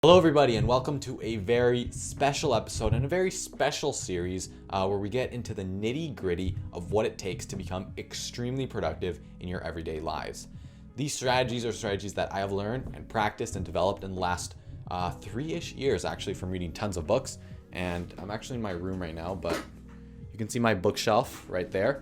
Hello everybody and welcome to a very special episode and a very special series where we get into the nitty-gritty of what it takes to become extremely productive in your everyday lives. These strategies are strategies that I have learned and practiced and developed in the last 3-ish years actually from reading tons of books. And I'm actually in my room right now, but you can see my bookshelf right there.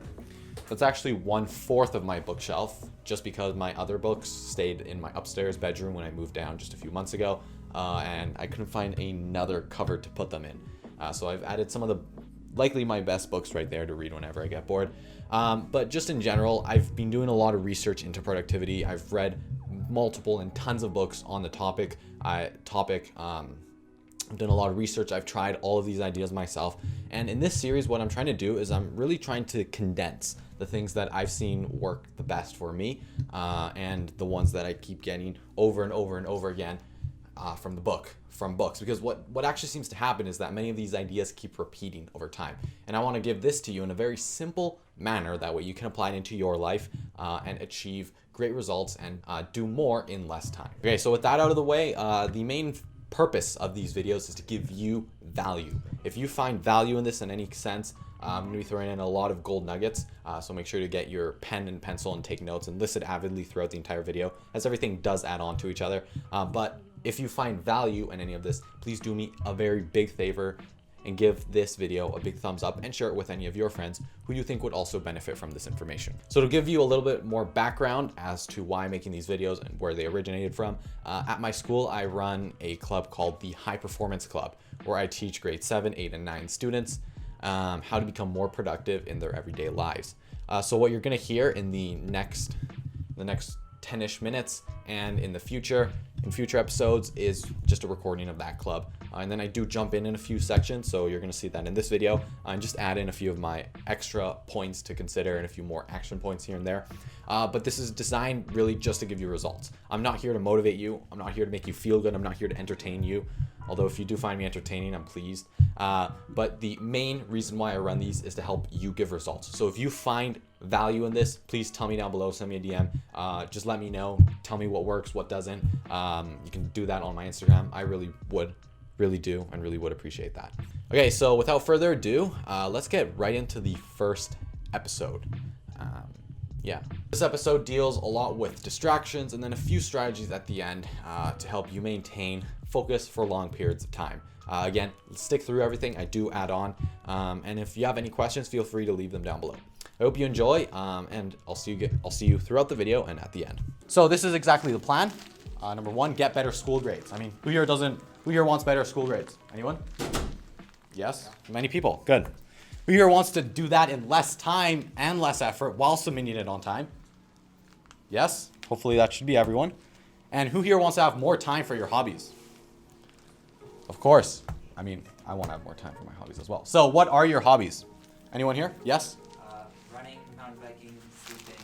That's actually 1/4 of my bookshelf just because my other books stayed in my upstairs bedroom when I moved down just a few months ago. And I couldn't find another cupboard to put them in. So I've added some of the likely my best books right there to read whenever I get bored. But just in general, I've been doing a lot of research into productivity. I've read multiple and tons of books on the topic. I've done a lot of research. I've tried all of these ideas myself. And in this series, what I'm trying to do is I'm really trying to condense the things that I've seen work the best for me and the ones that I keep getting over and over and over again from books, because what actually seems to happen is that many of these ideas keep repeating over time, and I want to give this to you in a very simple manner, that way you can apply it into your life and achieve great results and do more in less time. Okay, so with that out of the way, the main purpose of these videos is to give you value. If you find value in this in any sense, I'm going to be throwing in a lot of gold nuggets, so make sure to get your pen and pencil and take notes and listen avidly throughout the entire video, as everything does add on to each other. But if you find value in any of this, please do me a very big favor and give this video a big thumbs up and share it with any of your friends who you think would also benefit from this information. So to give you a little bit more background as to why I'm making these videos and where they originated from, at my school, I run a club called the High Performance Club, where I teach grade 7, 8, and 9 students how to become more productive in their everyday lives. So what you're gonna hear in the next 10-ish minutes and in future episodes is just a recording of that club. And then I do jump in a few sections, so you're going to see that in this video, and just add in a few of my extra points to consider and a few more action points here and there. But this is designed really just to give you results. I'm not here to motivate you. I'm not here to make you feel good. I'm not here to entertain you. Although if you do find me entertaining, I'm pleased. But the main reason why I run these is to help you give results. So if you find value in this, please tell me down below, send me a DM. Just let me know, tell me what works, what doesn't. You can do that on my Instagram. I really would appreciate that. Okay, so without further ado, let's get right into the first episode. This episode deals a lot with distractions and then a few strategies at the end to help you maintain focus for long periods of time. Again, stick through everything. I do add on, and if you have any questions, feel free to leave them down below. I hope you enjoy, and I'll see you throughout the video and at the end. So this is exactly the plan. Number 1, get better school grades. I mean, who here wants better school grades? Anyone? Yes, many people. Good. Who here wants to do that in less time and less effort while submitting it on time? Yes, hopefully that should be everyone. And who here wants to have more time for your hobbies? Of course. I mean, I want to have more time for my hobbies as well. So what are your hobbies? Anyone here? Yes? Running, mountain biking, sleeping,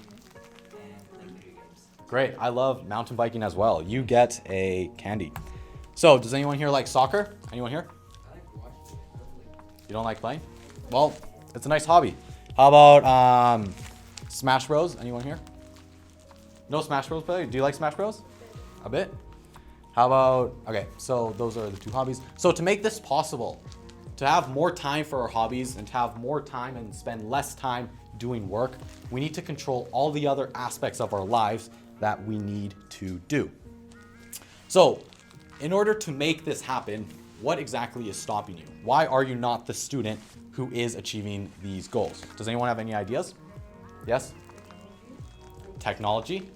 and playing video games. Great. I love mountain biking as well. You get a candy. So does anyone here like soccer? Anyone here? I like watching it, totally. You don't like playing? Well, it's a nice hobby. How about Smash Bros? Anyone here? No Smash Bros player? Do you like Smash Bros? A bit? How about, okay, so those are the 2 hobbies. So to make this possible, to have more time for our hobbies and to have more time and spend less time doing work, we need to control all the other aspects of our lives that we need to do. So in order to make this happen, what exactly is stopping you? Why are you not the student who is achieving these goals? Does anyone have any ideas? Yes? Technology?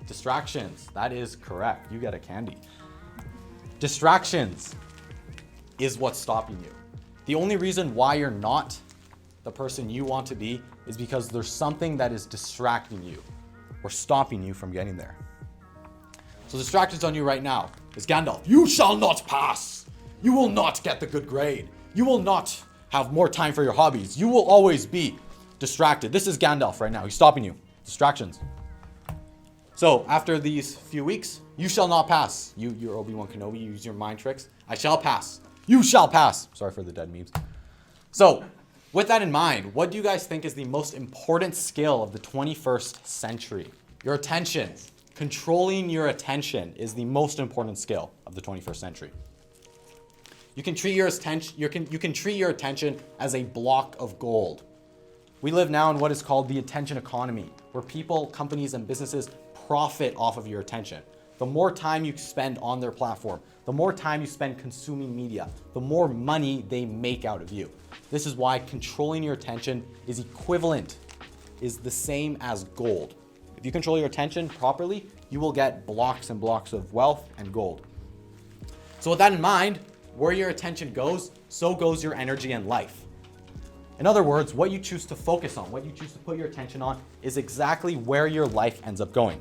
Distractions. That is correct. You get a candy. Distractions is what's stopping you. The only reason why you're not the person you want to be is because there's something that is distracting you or stopping you from getting there. So distractions on you right now is Gandalf. You shall not pass. You will not get the good grade. You will not have more time for your hobbies. You will always be distracted. This is Gandalf right now. He's stopping you. Distractions. So after these few weeks, you shall not pass. You're Obi-Wan Kenobi. You use your mind tricks. I shall pass. You shall pass. Sorry for the dead memes. So with that in mind, what do you guys think is the most important skill of the 21st century? Your attention. Controlling your attention is the most important skill of the 21st century. You can treat your attention, you can treat your attention as a block of gold. We live now in what is called the attention economy, where people, companies, and businesses profit off of your attention. The more time you spend on their platform, the more time you spend consuming media, the more money they make out of you. This is why controlling your attention is the same as gold. If you control your attention properly, you will get blocks and blocks of wealth and gold. So with that in mind, where your attention goes, so goes your energy and life. In other words, what you choose to focus on, what you choose to put your attention on, is exactly where your life ends up going.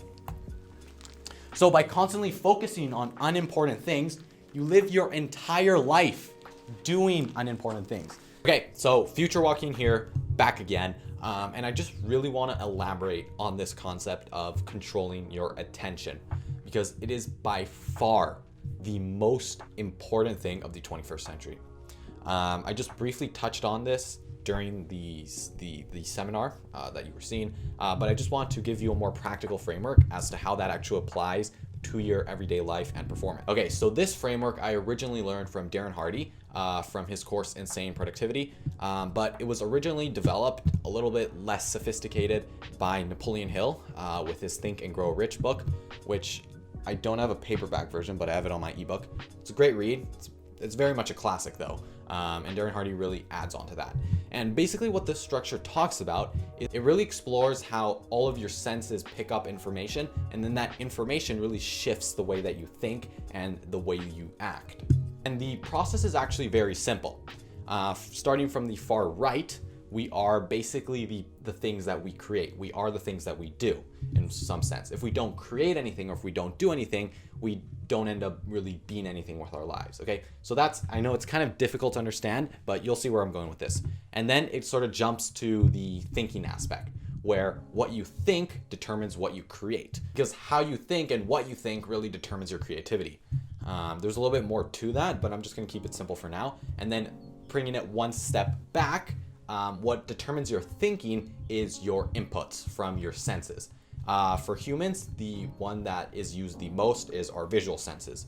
So by constantly focusing on unimportant things, you live your entire life doing unimportant things. Okay, so future Joaquin here, back again. And I just really want to elaborate on this concept of controlling your attention, because it is by far the most important thing of the 21st century. I just briefly touched on this during the seminar that you were seeing, but I just want to give you a more practical framework as to how that actually applies to your everyday life and performance. Okay, so this framework I originally learned from Darren Hardy from his course Insane Productivity, but it was originally developed a little bit less sophisticated by Napoleon Hill with his Think and Grow Rich book, which I don't have a paperback version, but I have it on my ebook. It's a great read. It's very much a classic though, and Darren Hardy really adds on to that. And basically what this structure talks about is it really explores how all of your senses pick up information, and then that information really shifts the way that you think and the way you act. And the process is actually very simple. Starting from the far right, we are basically the things that we create. We are the things that we do in some sense. If we don't create anything, or if we don't do anything, we don't end up really being anything with our lives, okay? So that's, I know it's kind of difficult to understand, but you'll see where I'm going with this. And then it sort of jumps to the thinking aspect, where what you think determines what you create. Because how you think and what you think really determines your creativity. There's a little bit more to that, but I'm just gonna keep it simple for now. And then bringing it one step back, what determines your thinking is your inputs from your senses. For humans, the one that is used the most is our visual senses.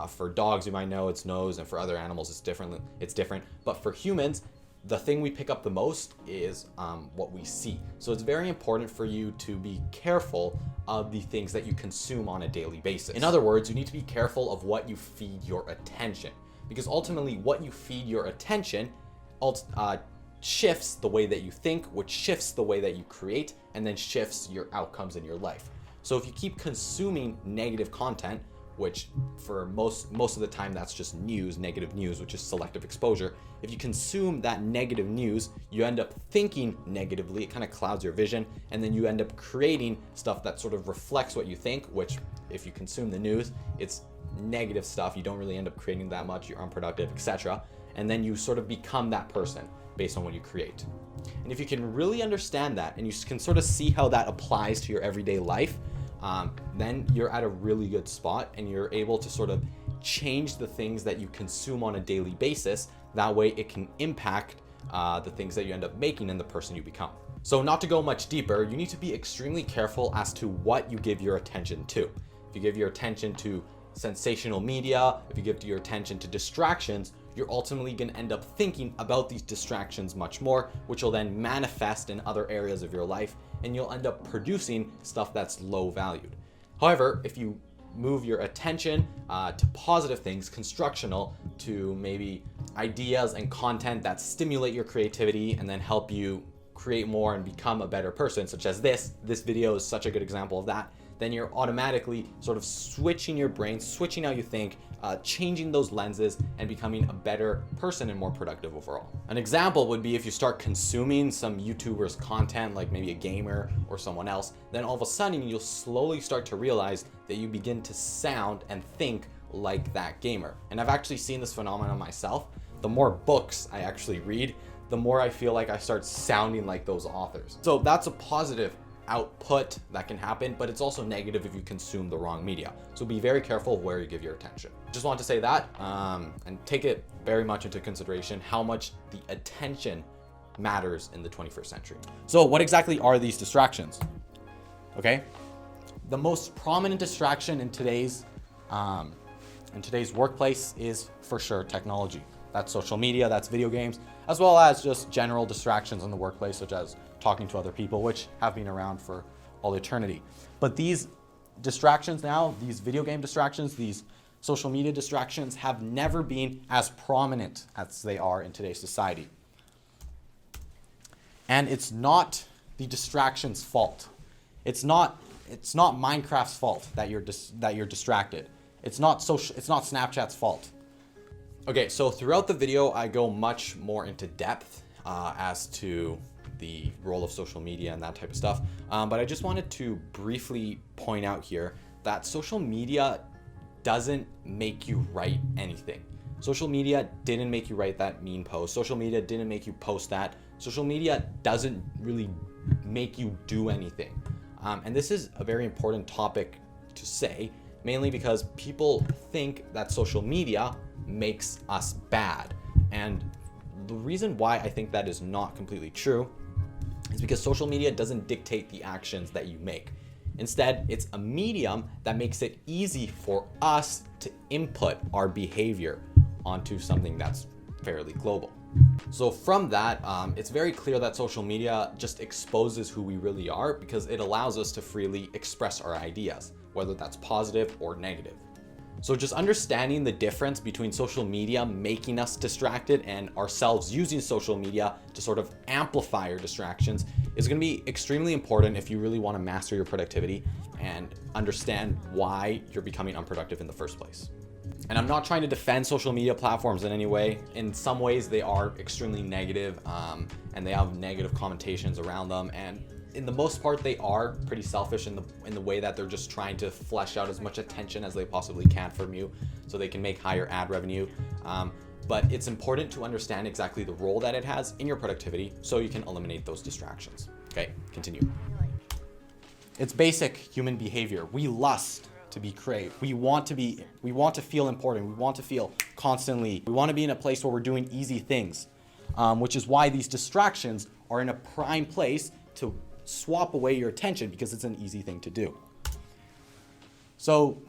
For dogs, you might know it's nose, and for other animals, it's different. But for humans, the thing we pick up the most is what we see. So it's very important for you to be careful of the things that you consume on a daily basis. In other words, you need to be careful of what you feed your attention, because ultimately what you feed your attention shifts the way that you think, which shifts the way that you create, and then shifts your outcomes in your life. So if you keep consuming negative content, which for most of the time that's just news, negative news, which is selective exposure. If you consume that negative news, you end up thinking negatively, it kind of clouds your vision, and then you end up creating stuff that sort of reflects what you think, which if you consume the news, it's negative stuff, you don't really end up creating that much, you're unproductive, etc. And then you sort of become that person based on what you create. And if you can really understand that, and you can sort of see how that applies to your everyday life, then you're at a really good spot, and you're able to sort of change the things that you consume on a daily basis. That way it can impact the things that you end up making and the person you become. So not to go much deeper, you need to be extremely careful as to what you give your attention to. If you give your attention to sensational media, if you give your attention to distractions, you're ultimately going to end up thinking about these distractions much more, which will then manifest in other areas of your life, and you'll end up producing stuff that's low valued. However, if you move your attention to positive things, constructional, to maybe ideas and content that stimulate your creativity and then help you create more and become a better person, such as this video is such a good example of that, then you're automatically sort of switching your brain, switching how you think, changing those lenses, and becoming a better person and more productive overall. An example would be if you start consuming some YouTuber's content, like maybe a gamer or someone else, then all of a sudden you'll slowly start to realize that you begin to sound and think like that gamer. And I've actually seen this phenomenon myself. The more books I actually read, the more I feel like I start sounding like those authors. So that's a positive output that can happen, but it's also negative if you consume the wrong media. So be very careful where you give your attention. Just want to say that, and take it very much into consideration how much the attention matters in the 21st century. So what exactly are these distractions? Okay, the most prominent distraction in today's in today's workplace is for sure technology. That's social media, that's video games, as well as just general distractions in the workplace, such as talking to other people, which have been around for all eternity. But these distractions now, these video game distractions, these social media distractions have never been as prominent as they are in today's society. And it's not the distraction's fault. It's not Minecraft's fault that you're distracted. It's not Snapchat's fault. Okay, so throughout the video, I go much more into depth as to the role of social media and that type of stuff. But I just wanted to briefly point out here that social media doesn't make you write anything. Social media didn't make you write that mean post. Social media didn't make you post that. Social media doesn't really make you do anything. And this is a very important topic to say, mainly because people think that social media makes us bad. And the reason why I think that is not completely true is because social media doesn't dictate the actions that you make. Instead, it's a medium that makes it easy for us to input our behavior onto something that's fairly global. So from that, it's very clear that social media just exposes who we really are because it allows us to freely express our ideas, whether that's positive or negative. So just understanding the difference between social media making us distracted and ourselves using social media to sort of amplify our distractions is going to be extremely important if you really want to master your productivity and understand why you're becoming unproductive in the first place. And I'm not trying to defend social media platforms in any way. In some ways, they are extremely negative, and they have negative connotations around them. And in the most part, they are pretty selfish in the way that they're just trying to flesh out as much attention as they possibly can from you so they can make higher ad revenue. But it's important to understand exactly the role that it has in your productivity so you can eliminate those distractions. Okay, continue. It's basic human behavior. We lust to be craved. We want to feel important. We want to feel constantly. We want to be in a place where we're doing easy things, which is why these distractions are in a prime place to swap away your attention because it's an easy thing to do. So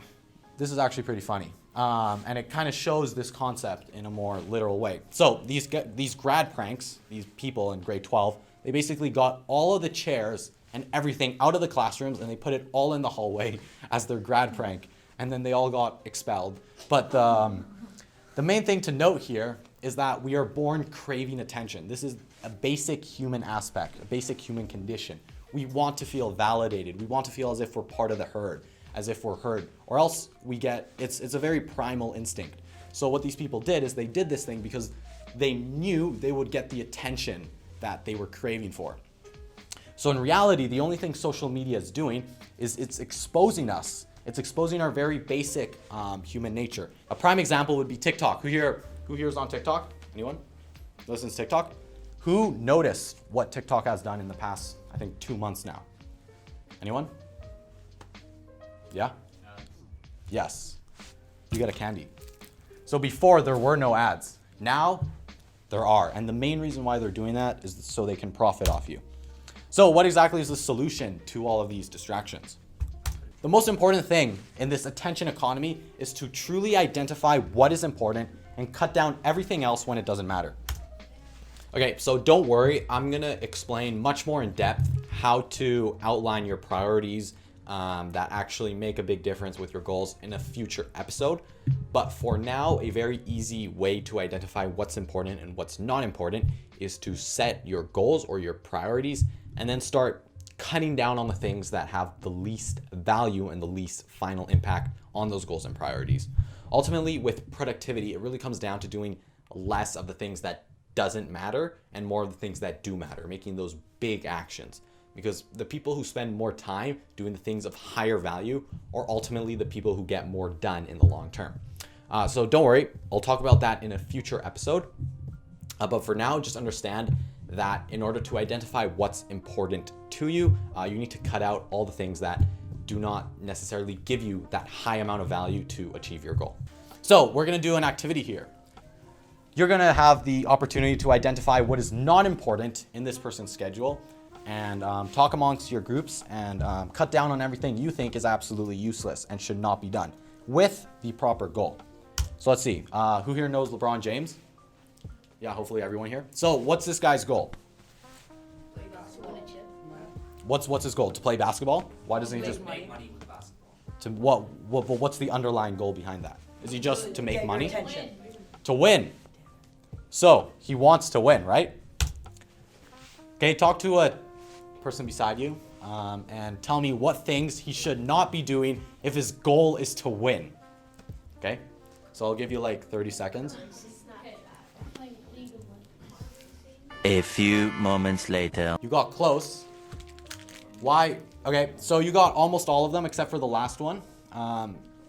this is actually pretty funny. And it kind of shows this concept in a more literal way. So these grad pranks, these people in grade 12, they basically got all of the chairs and everything out of the classrooms and they put it all in the hallway as their grad prank. And then they all got expelled. But the main thing to note here is that we are born craving attention. This is a basic human aspect, a basic human condition. We want to feel validated. We want to feel as if we're part of the herd, as if we're heard, or else it's a very primal instinct. So what these people did is they did this thing because they knew they would get the attention that they were craving for. So in reality, the only thing social media is doing is it's exposing us. It's exposing our very basic human nature. A prime example would be TikTok. Who here is on TikTok? Anyone? Listens to TikTok? Who noticed what TikTok has done in the past, I think, 2 months now? Anyone? Yeah? Yes. You get a candy. So before, there were no ads. Now, there are. And the main reason why they're doing that is so they can profit off you. So what exactly is the solution to all of these distractions? The most important thing in this attention economy is to truly identify what is important and cut down everything else when it doesn't matter. Okay, so don't worry, I'm gonna explain much more in depth how to outline your priorities that actually make a big difference with your goals in a future episode. But for now, a very easy way to identify what's important and what's not important is to set your goals or your priorities and then start cutting down on the things that have the least value and the least final impact on those goals and priorities. Ultimately, with productivity, it really comes down to doing less of the things that doesn't matter and more of the things that do matter, making those big actions. Because the people who spend more time doing the things of higher value are ultimately the people who get more done in the long term. So don't worry, I'll talk about that in a future episode. But for now, just understand that in order to identify what's important to you, you need to cut out all the things that do not necessarily give you that high amount of value to achieve your goal. So we're gonna do an activity here. You're gonna have the opportunity to identify what is not important in this person's schedule and talk amongst your groups and cut down on everything you think is absolutely useless and should not be done with the proper goal. So let's see. Who here knows LeBron James? Yeah, hopefully everyone here. So what's this guy's goal? Play basketball. What's his goal? To play basketball? Why doesn't he just Make money with basketball. to what's the underlying goal behind that? Is he just to make money? Attention. To win. So he wants to win, right? Okay, talk to a person beside you and tell me what things he should not be doing if his goal is to win. Okay, so I'll give you like 30 seconds. A few moments later. You got close. Why? Okay, so you got almost all of them except for the last one.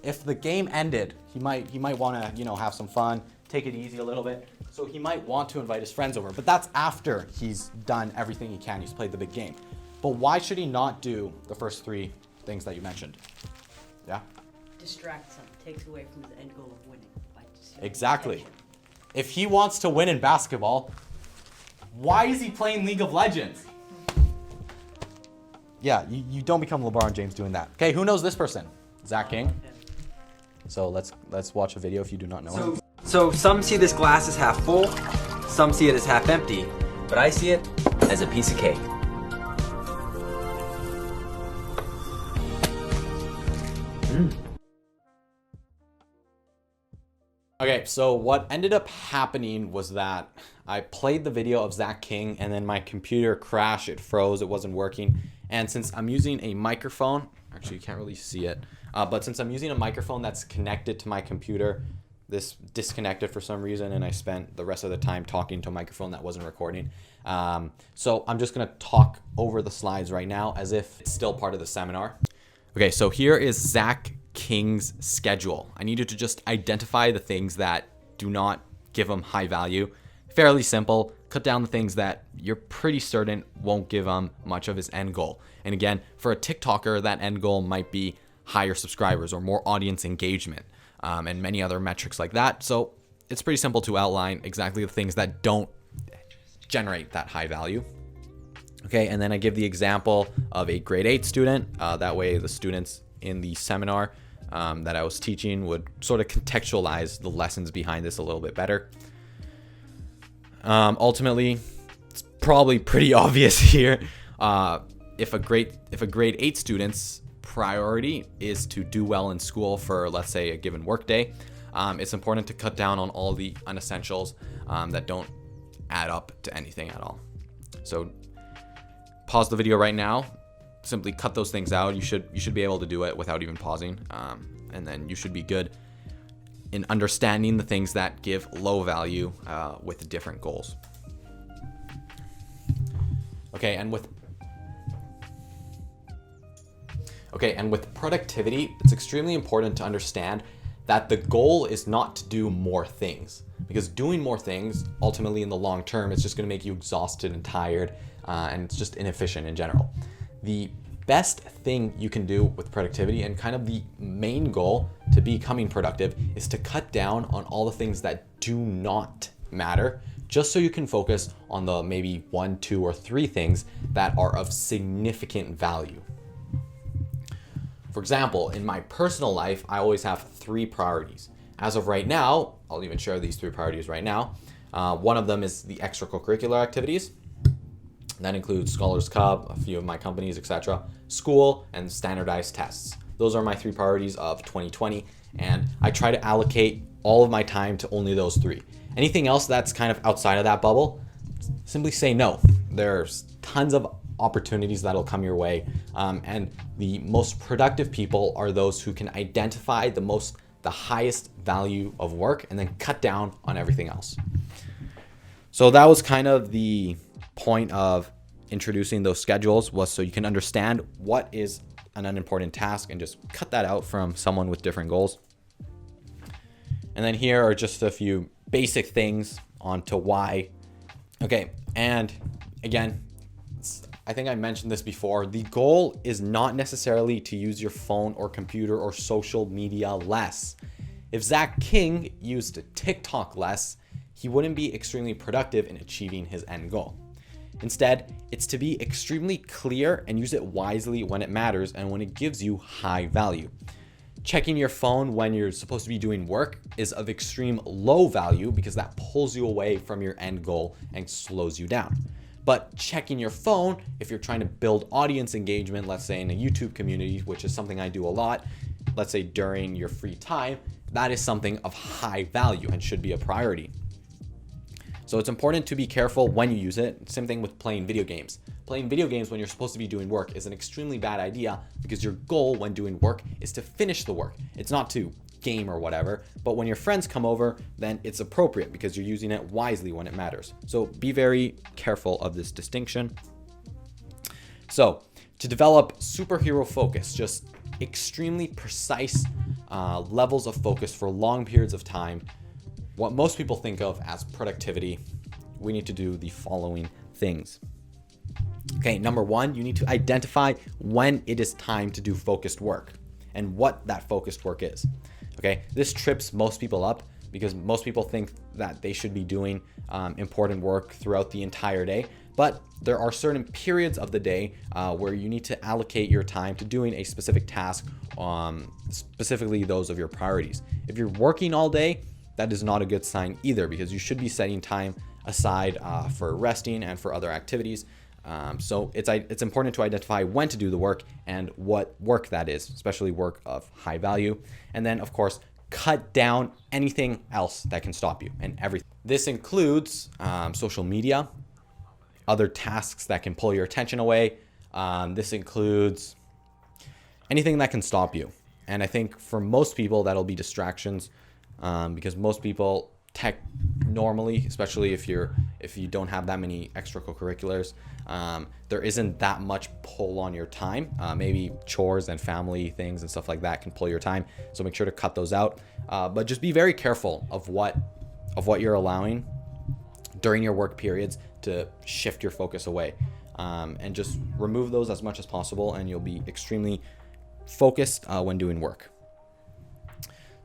If the game ended, he might want to have some fun, take it easy a little bit. So he might want to invite his friends over, but that's after he's done everything he can. He's played the big game. But why should he not do the first three things that you mentioned? Yeah. Distracts him, takes away from his end goal of winning. Exactly. Attention. If he wants to win in basketball, why is he playing League of Legends? Yeah, you don't become LeBron James doing that. Okay, who knows this person? Zach King. So let's watch a video if you do not know him. So some see this glass as half full, some see it as half empty, but I see it as a piece of cake. Okay, so what ended up happening was that I played the video of Zach King and then my computer crashed, it froze, it wasn't working. And since I'm using a microphone, actually you can't really see it, but since I'm using a microphone that's connected to my computer, this disconnected for some reason and I spent the rest of the time talking to a microphone that wasn't recording. So I'm just gonna talk over the slides right now as if it's still part of the seminar. Okay, so here is Zach King's schedule. I need you to just identify the things that do not give him high value. Fairly simple. Cut down the things that you're pretty certain won't give him much of his end goal. And again, for a TikToker, that end goal might be higher subscribers or more audience engagement and many other metrics like that. So it's pretty simple to outline exactly the things that don't generate that high value. Okay, and then I give the example of a grade 8 student. That way the students in the seminar that I was teaching would sort of contextualize the lessons behind this a little bit better. Ultimately, it's probably pretty obvious here. If a grade 8 student's priority is to do well in school for, let's say, a given work day, it's important to cut down on all the unessentials that don't add up to anything at all. So pause the video right now. Simply cut those things out. You should be able to do it without even pausing, and then you should be good in understanding the things that give low value with different goals. Okay, and with productivity, it's extremely important to understand that the goal is not to do more things, because doing more things ultimately in the long term, it's just going to make you exhausted and tired, and it's just inefficient in general. The best thing you can do with productivity, and kind of the main goal to becoming productive, is to cut down on all the things that do not matter, just so you can focus on the maybe 1, 2, or 3 things that are of significant value. For example, in my personal life, I always have 3 priorities. As of right now, I'll even share these 3 priorities right now. One of them is the extracurricular activities. That includes Scholars Cup, a few of my companies, etc., school, and standardized tests. Those are my 3 priorities of 2020, and I try to allocate all of my time to only those 3. Anything else that's kind of outside of that bubble, simply say no. There's tons of opportunities that'll come your way, and the most productive people are those who can identify the highest value of work and then cut down on everything else. So that was kind of the point of introducing those schedules, was so you can understand what is an unimportant task and just cut that out from someone with different goals. And then here are just a few basic things onto why. Okay, and again, I think I mentioned this before, the goal is not necessarily to use your phone or computer or social media less. If Zach King used TikTok less, he wouldn't be extremely productive in achieving his end goal. Instead, it's to be extremely clear and use it wisely when it matters and when it gives you high value. Checking your phone when you're supposed to be doing work is of extreme low value because that pulls you away from your end goal and slows you down. But checking your phone, if you're trying to build audience engagement, let's say in a YouTube community, which is something I do a lot, let's say during your free time, that is something of high value and should be a priority. So it's important to be careful when you use it. Same thing with playing video games. Playing video games when you're supposed to be doing work is an extremely bad idea because your goal when doing work is to finish the work. It's not to game or whatever, but when your friends come over, then it's appropriate because you're using it wisely when it matters. So be very careful of this distinction. So to develop superhero focus, just extremely precise levels of focus for long periods of time, what most people think of as productivity, we need to do the following things. Okay, number one, you need to identify when it is time to do focused work and what that focused work is. Okay, this trips most people up because most people think that they should be doing important work throughout the entire day. But there are certain periods of the day where you need to allocate your time to doing a specific task, specifically those of your priorities. If you're working all day, that is not a good sign either because you should be setting time aside for resting and for other activities. So it's important to identify when to do the work and what work that is, especially work of high value. And then, of course, cut down anything else that can stop you and everything. This includes social media, other tasks that can pull your attention away. This includes anything that can stop you. And I think for most people, that'll be distractions because most people normally, especially if you don't have that many extracurriculars, there isn't that much pull on your time. Maybe chores and family things and stuff like that can pull your time. So make sure to cut those out. But just be very careful of what you're allowing during your work periods to shift your focus away. And just remove those as much as possible and you'll be extremely focused when doing work.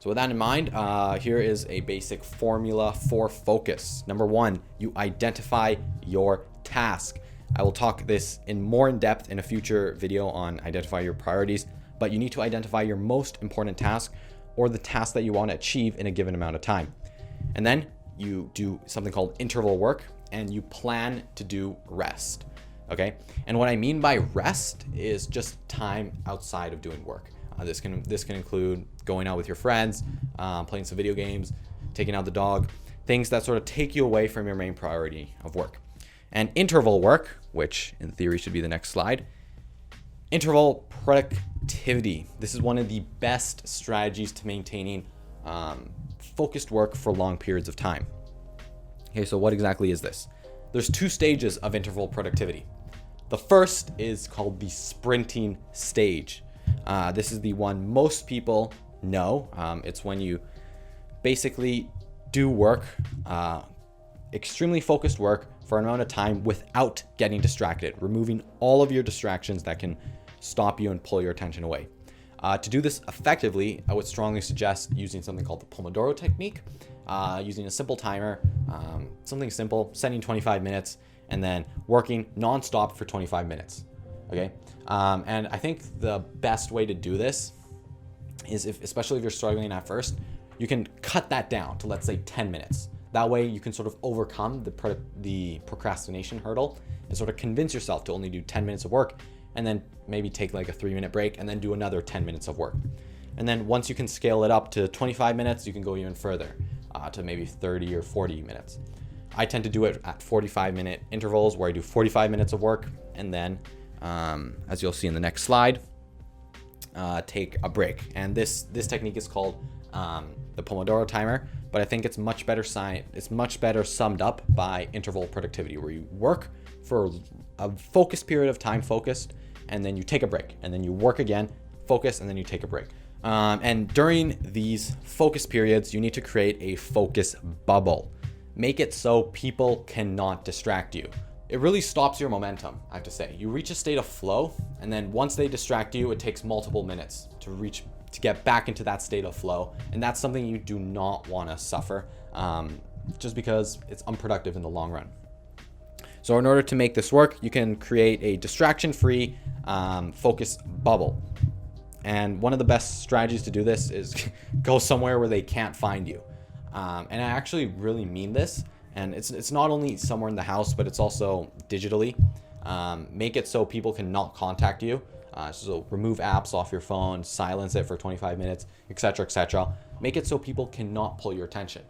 So with that in mind, here is a basic formula for focus. Number one, you identify your task. I will talk this more in depth in a future video on identify your priorities, but you need to identify your most important task or the task that you want to achieve in a given amount of time. And then you do something called interval work and you plan to do rest. Okay. And what I mean by rest is just time outside of doing work. This can include going out with your friends, playing some video games, taking out the dog, things that sort of take you away from your main priority of work. And interval work, which in theory should be the next slide, interval productivity. This is one of the best strategies to maintaining focused work for long periods of time. Okay, so what exactly is this? There's two stages of interval productivity. The first is called the sprinting stage. This is the one most people know. It's when you basically do work, extremely focused work for an amount of time without getting distracted, removing all of your distractions that can stop you and pull your attention away. To do this effectively, I would strongly suggest using something called the Pomodoro technique, using a simple timer, something simple, setting 25 minutes, and then working nonstop for 25 minutes. Okay. And I think the best way to do this is especially if you're struggling at first, you can cut that down to, let's say, 10 minutes. That way you can sort of overcome the procrastination hurdle and sort of convince yourself to only do 10 minutes of work and then maybe take like a 3-minute break and then do another 10 minutes of work. And then once you can scale it up to 25 minutes, you can go even further to maybe 30 or 40 minutes. I tend to do it at 45-minute intervals where I do 45 minutes of work and then as you'll see in the next slide, take a break. And this technique is called the Pomodoro timer, but I think it's much better summed up by interval productivity, where you work for a focused period of time, and then you take a break, and then you work again, focus, and then you take a break. And during these focus periods, you need to create a focus bubble. Make it so people cannot distract you. It really stops your momentum, I have to say. You reach a state of flow, and then once they distract you, it takes multiple minutes to get back into that state of flow. And that's something you do not want to suffer, just because it's unproductive in the long run. So in order to make this work, you can create a distraction-free focus bubble. And one of the best strategies to do this is go somewhere where they can't find you. And I actually really mean this. And it's not only somewhere in the house, but it's also digitally. Make it so people cannot contact you. So remove apps off your phone, silence it for 25 minutes, etc., etc. Make it so people cannot pull your attention.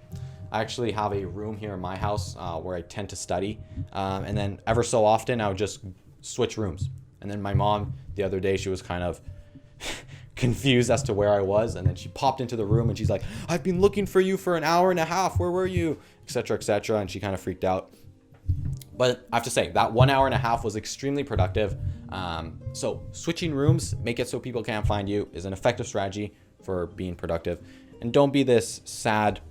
I actually have a room here in my house where I tend to study. And then ever so often, I would just switch rooms. And then my mom, the other day, she was kind of confused as to where I was. And then she popped into the room and she's like, I've been looking for you for an hour and a half. Where were you? Etc., etc. And she kind of freaked out. But I have to say, that 1 hour and a half was extremely productive. So switching rooms, make it so people can't find you, is an effective strategy for being productive. And don't be this sad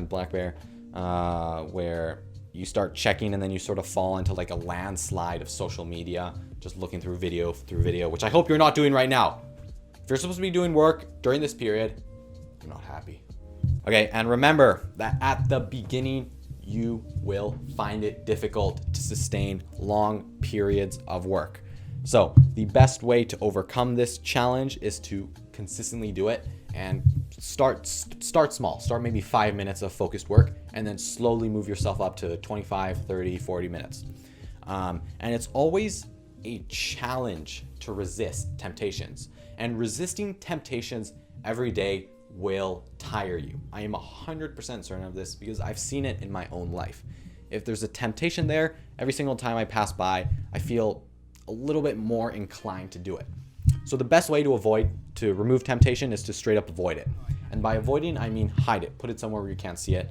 black bear, where you start checking and then you sort of fall into like a landslide of social media, just looking through video, which I hope you're not doing right now. If you're supposed to be doing work during this period, I'm not happy. Okay, and remember that at the beginning, you will find it difficult to sustain long periods of work. So the best way to overcome this challenge is to consistently do it and start small. Start maybe 5 minutes of focused work and then slowly move yourself up to 25, 30, 40 minutes. And it's always a challenge to resist temptations. And resisting temptations every day will tire you. I am 100% certain of this because I've seen it in my own life. If there's a temptation there, every single time I pass by, I feel a little bit more inclined to do it. So the best way to remove temptation is to straight up avoid it. And by avoiding, I mean hide it. Put it somewhere where you can't see it.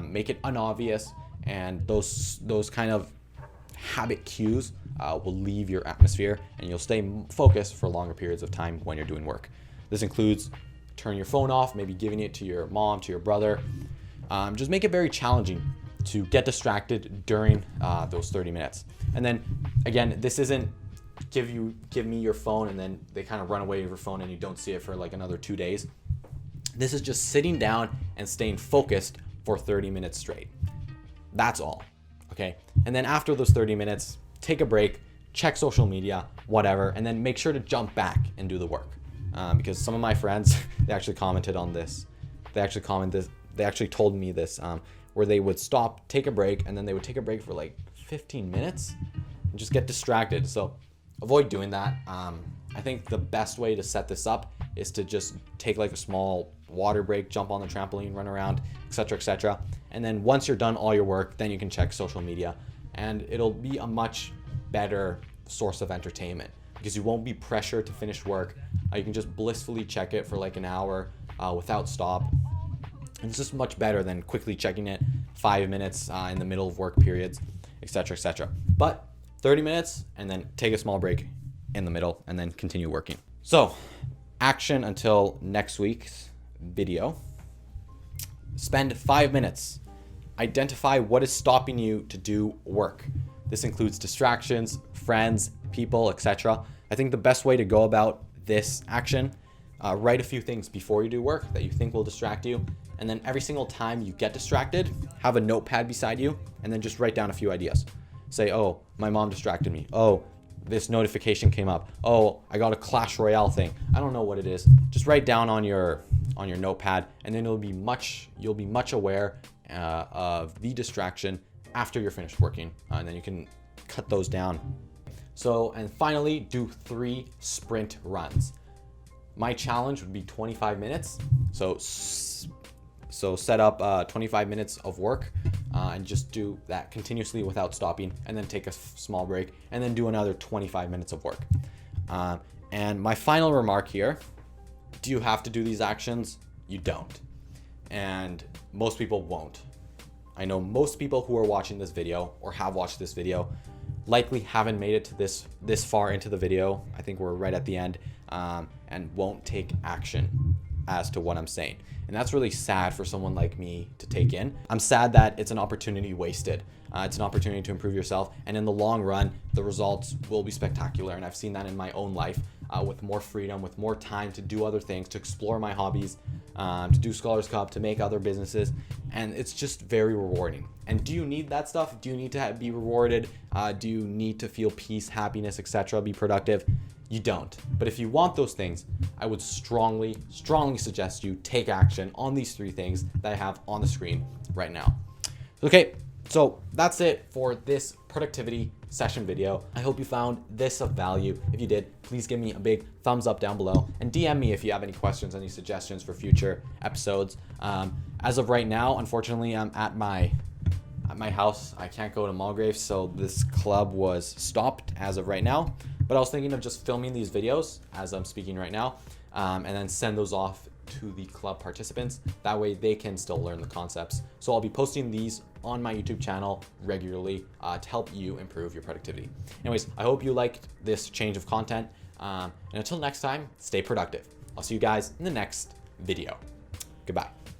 Make it unobvious, and those kind of habit cues will leave your atmosphere, and you'll stay focused for longer periods of time when you're doing work. This includes turning your phone off, maybe giving it to your mom, to your brother. Just make it very challenging to get distracted during those 30 minutes. And then again, this isn't give me your phone and then they kind of run away with your phone and you don't see it for like another 2 days. This is just sitting down and staying focused for 30 minutes straight. That's all. Okay. And then after those 30 minutes, take a break, check social media, whatever, and then make sure to jump back and do the work. Because some of my friends, they actually commented on this. They actually told me this, where they would stop, take a break, and then they would take a break for like 15 minutes and just get distracted. So avoid doing that. I think the best way to set this up is to just take like a small water break, jump on the trampoline, run around, etc., etc. And then once you're done all your work, then you can check social media, and it'll be a much better source of entertainment because you won't be pressured to finish work. You can just blissfully check it for like an hour without stop. And it's just much better than quickly checking it 5 minutes in the middle of work periods, etc., etc. But 30 minutes and then take a small break in the middle and then continue working. So, action until next week's video. Spend 5 minutes. Identify what is stopping you to do work. This includes distractions, friends, people, etc. I think the best way to go about this action, write a few things before you do work that you think will distract you. And then every single time you get distracted, have a notepad beside you and then just write down a few ideas. Say, oh, my mom distracted me. Oh, this notification came up. Oh, I got a Clash Royale thing. I don't know what it is. Just write down on your notepad, and then you'll be much aware of the distraction after you're finished working, and then you can cut those down. So, and finally, do 3 sprint runs. My challenge would be 25 minutes. So set up 25 minutes of work and just do that continuously without stopping, and then take a small break and then do another 25 minutes of work. And my final remark here, do you have to do these actions? You don't. And most people won't. I know most people who are watching this video or have watched this video likely haven't made it to this far into the video. I think we're right at the end, and won't take action as to what I'm saying. And that's really sad for someone like me to take in. I'm sad that it's an opportunity wasted. It's an opportunity to improve yourself, and in the long run, the results will be spectacular. And I've seen that in my own life, with more freedom, with more time to do other things, to explore my hobbies, to do Scholars Cup, to make other businesses, and it's just very rewarding. And do you need that stuff? Do you need to be rewarded? Do you need to feel peace, happiness, etc., be productive? You don't. But if you want those things, I would strongly suggest you take action on these 3 things that I have on the screen right now. Okay, so that's it for this productivity session video. I hope you found this of value. If you did, please give me a big thumbs up down below and DM me if you have any questions, any suggestions for future episodes. As of right now, unfortunately, I'm at my house. I can't go to Mulgrave, so this club was stopped as of right now. But I was thinking of just filming these videos as I'm speaking right now, and then send those off to the club participants. That way they can still learn the concepts. So I'll be posting these on my YouTube channel regularly to help you improve your productivity. Anyways, I hope you liked this change of content. And until next time, stay productive. I'll see you guys in the next video. Goodbye.